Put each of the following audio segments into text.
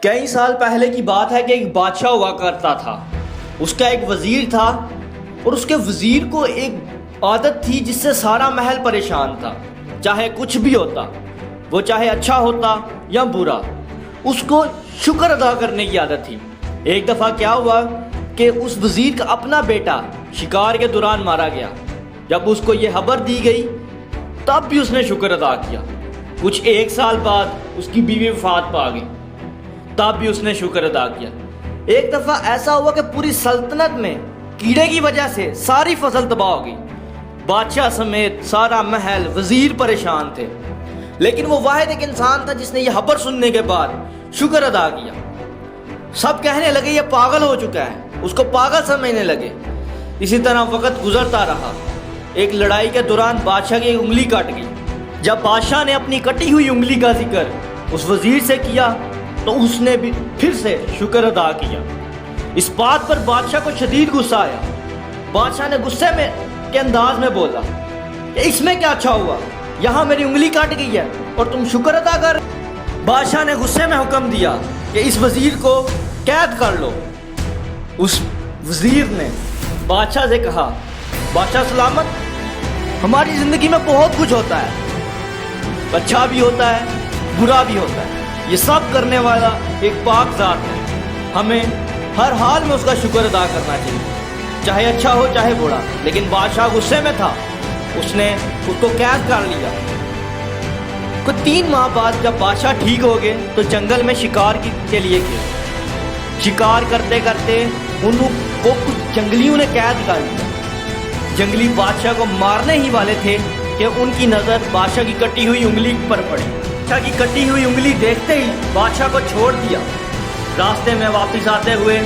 کئی سال پہلے کی بات ہے کہ ایک بادشاہ ہوا کرتا تھا. اس کا ایک وزیر تھا اور اس کے وزیر کو ایک عادت تھی جس سے سارا محل پریشان تھا. چاہے کچھ بھی ہوتا، وہ چاہے اچھا ہوتا یا برا، اس کو شکر ادا کرنے کی عادت تھی. ایک دفعہ کیا ہوا کہ اس وزیر کا اپنا بیٹا شکار کے دوران مارا گیا. جب اس کو یہ خبر دی گئی تب بھی اس نے شکر ادا کیا. کچھ ایک سال بعد اس کی بیوی وفات پا گئی، تب بھی اس نے شکر ادا کیا. ایک دفعہ ایسا ہوا کہ پوری سلطنت میں کیڑے کی وجہ سے ساری فصل تباہ ہو گئی. بادشاہ سمیت سارا محل، وزیر پریشان تھے، لیکن وہ واحد ایک انسان تھا جس نے یہ خبر سننے کے بعد شکر ادا کیا. سب کہنے لگے یہ پاگل ہو چکا ہے، اس کو پاگل سمجھنے لگے. اسی طرح وقت گزرتا رہا. ایک لڑائی کے دوران بادشاہ کی انگلی کٹ گئی. جب بادشاہ نے اپنی کٹی ہوئی انگلی کا ذکر اس وزیر سے کیا تو اس نے بھی پھر سے شکر ادا کیا. اس بات پر بادشاہ کو شدید غصہ آیا. بادشاہ نے غصے میں کے انداز میں بولا کہ اس میں کیا اچھا ہوا، یہاں میری انگلی کاٹ گئی ہے اور تم شکر ادا کر. بادشاہ نے غصے میں حکم دیا کہ اس وزیر کو قید کر لو. اس وزیر نے بادشاہ سے کہا، بادشاہ سلامت، ہماری زندگی میں بہت کچھ ہوتا ہے، اچھا بھی ہوتا ہے، برا بھی ہوتا ہے. یہ سب کرنے والا ایک پاک ذات ہے. ہمیں ہر حال میں اس کا شکر ادا کرنا چاہیے، چاہے اچھا ہو چاہے برا. لیکن بادشاہ غصے میں تھا، اس نے اس کو قید کر لیا. کچھ 3 ماہ بعد جب بادشاہ ٹھیک ہو گئے تو جنگل میں شکار کے لیے گئے. شکار کرتے کرتے انہوں کو کچھ جنگلیوں نے قید کر لیا. جنگلی بادشاہ کو مارنے ہی والے تھے کہ ان کی نظر بادشاہ کی کٹی ہوئی انگلی پر پڑی. بادشاہ کی کٹی ہوئی انگلی دیکھتے ہی بادشاہ کو چھوڑ دیا. راستے میں واپس آتے ہوئے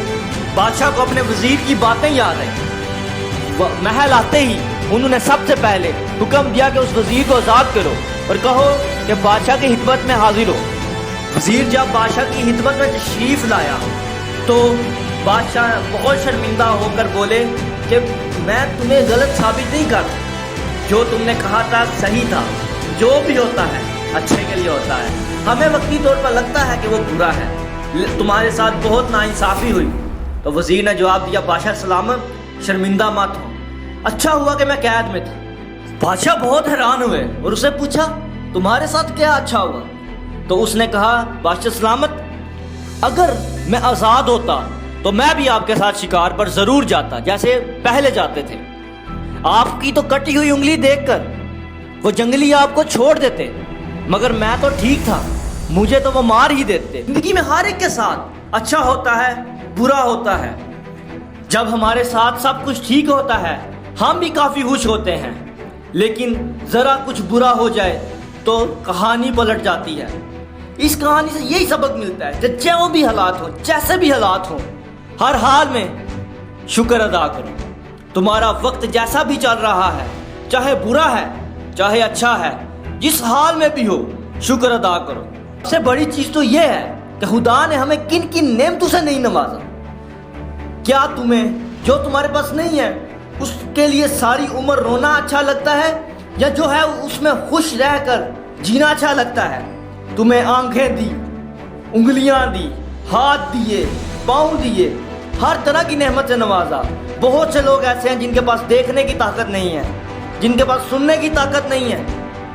بادشاہ کو اپنے وزیر کی باتیں یاد آئیں. محل آتے ہی انہوں نے سب سے پہلے حکم دیا کہ اس وزیر کو آزاد کرو اور کہو کہ بادشاہ کی خدمت میں حاضر ہو. وزیر جب بادشاہ کی خدمت میں تشریف لایا تو بادشاہ بہت شرمندہ ہو کر بولے کہ میں تمہیں غلط ثابت نہیں کرتا، جو تم نے کہا تھا صحیح تھا. جو بھی ہوتا ہے اچھے کے لیے ہوتا ہے. ہمیں وقتی طور پر لگتا ہے کہ وہ برا ہے، تمہارے ساتھ بہت ناانصافی ہوئی. تو وزیر نے جواب دیا، بادشاہ سلامت، شرمندہ مت ہو، اچھا ہوا کہ میں قید میں تھا. بادشاہ بہت حیران ہوئے اور اسے پوچھا، تمہارے ساتھ کیا اچھا ہوا؟ تو اس نے کہا، بادشاہ سلامت، اگر میں آزاد ہوتا تو میں بھی آپ کے ساتھ شکار پر ضرور جاتا جیسے پہلے جاتے تھے. آپ کی تو کٹی ہوئی انگلی دیکھ کر وہ جنگلی آپ کو چھوڑ دیتے، مگر میں تو ٹھیک تھا، مجھے تو وہ مار ہی دیتے. زندگی میں ہر ایک کے ساتھ اچھا ہوتا ہے، برا ہوتا ہے. جب ہمارے ساتھ سب کچھ ٹھیک ہوتا ہے ہم بھی کافی خوش ہوتے ہیں، لیکن ذرا کچھ برا ہو جائے تو کہانی پلٹ جاتی ہے. اس کہانی سے یہی سبق ملتا ہے کہ جو بھی حالات ہوں، جیسے بھی حالات ہوں، ہر حال میں شکر ادا کرو. تمہارا وقت جیسا بھی چل رہا ہے، چاہے برا ہے چاہے اچھا ہے، جس حال میں بھی ہو شکر ادا کرو. سب سے بڑی چیز تو یہ ہے کہ خدا نے ہمیں کن کن نعمتوں سے نہیں نوازا. کیا تمہیں جو تمہارے پاس نہیں ہے اس کے لیے ساری عمر رونا اچھا لگتا ہے، یا جو ہے اس میں خوش رہ کر جینا اچھا لگتا ہے؟ تمہیں آنکھیں دی، انگلیاں دی، ہاتھ دیے، پاؤں دیے، ہر طرح کی نعمت سے نوازا. بہت سے لوگ ایسے ہیں جن کے پاس دیکھنے کی طاقت نہیں ہے، جن کے پاس سننے کی طاقت نہیں ہے،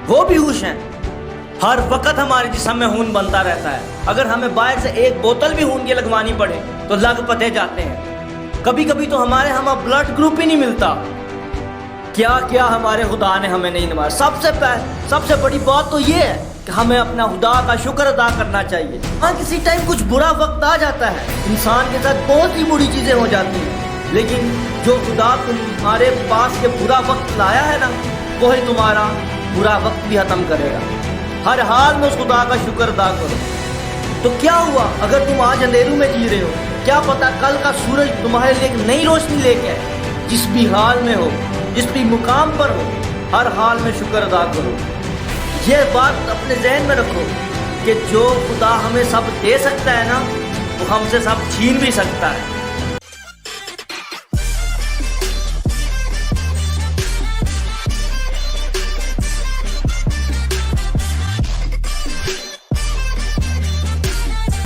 وہ بھی خوش ہیں. ہر وقت ہمارے جسم میں خون بنتا رہتا ہے. اگر ہمیں باہر سے ایک بوتل بھی خون کی لگوانی پڑے تو لگ پتے جاتے ہیں. کبھی کبھی تو ہمارے بلڈ گروپ ہی نہیں ملتا. کیا کیا ہمارے خدا نے ہمیں نہیں نوازا. سب سے بڑی بات تو یہ ہے کہ ہمیں اپنا خدا کا شکر ادا کرنا چاہیے. ہاں، کسی ٹائم کچھ برا وقت آ جاتا ہے، انسان کے ساتھ بہت ہی بری چیزیں ہو جاتی ہیں، لیکن جو خدا تمہارے پاس یہ برا وقت لایا ہے نا، وہی تمہارا برا وقت بھی ختم کرے گا. ہر حال میں اس خدا کا شکر ادا کرو. تو کیا ہوا اگر تم آج اندھیروں میں جی رہے ہو؟ کیا پتا کل کا سورج تمہارے لیے ایک نئی روشنی لے کے آئے. جس بھی حال میں ہو، جس بھی مقام پر ہو، ہر حال میں شکر ادا کرو. یہ بات اپنے ذہن میں رکھو کہ جو خدا ہمیں سب دے سکتا ہے نا، وہ ہم سے سب چھین بھی سکتا ہے.